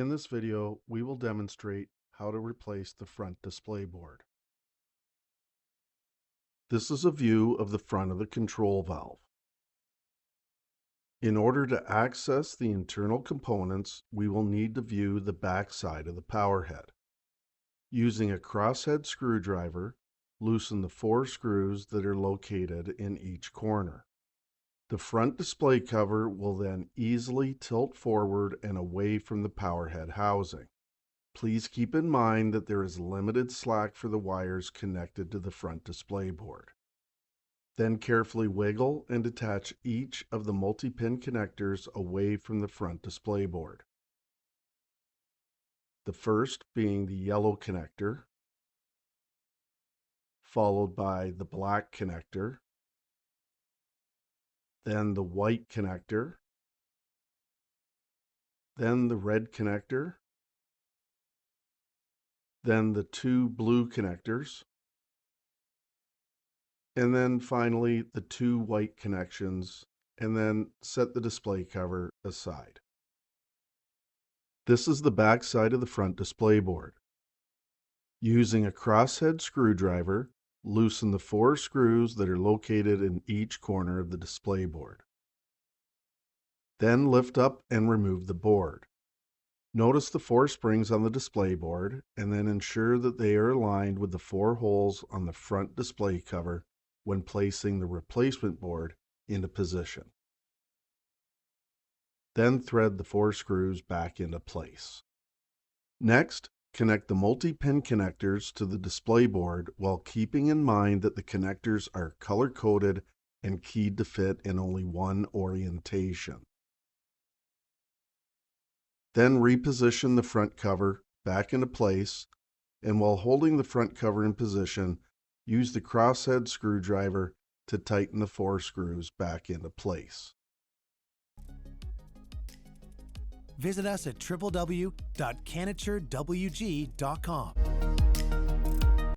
In this video, we will demonstrate how to replace the front display board. This is a view of the front of the control valve. In order to access the internal components, we will need to view the back side of the power head. Using a crosshead screwdriver, loosen the 4 screws that are located in each corner. The front display cover will then easily tilt forward and away from the power head housing. Please keep in mind that there is limited slack for the wires connected to the front display board. Then carefully wiggle and detach each of the multi-pin connectors away from the front display board. The first being the yellow connector, followed by the black connector, then the white connector, then the red connector, then the 2 blue connectors, and then finally the 2 white connections, and then set the display cover aside. This is the back side of the front display board. Using a crosshead screwdriver, loosen the 4 screws that are located in each corner of the display board. Then lift up and remove the board. Notice the 4 springs on the display board, and then ensure that they are aligned with the 4 holes on the front display cover when placing the replacement board into position. Then thread the 4 screws back into place. Next, connect the multi-pin connectors to the display board while keeping in mind that the connectors are color-coded and keyed to fit in only one orientation. Then reposition the front cover back into place, and while holding the front cover in position, use the crosshead screwdriver to tighten the 4 screws back into place. Visit us at www.canaturewg.com.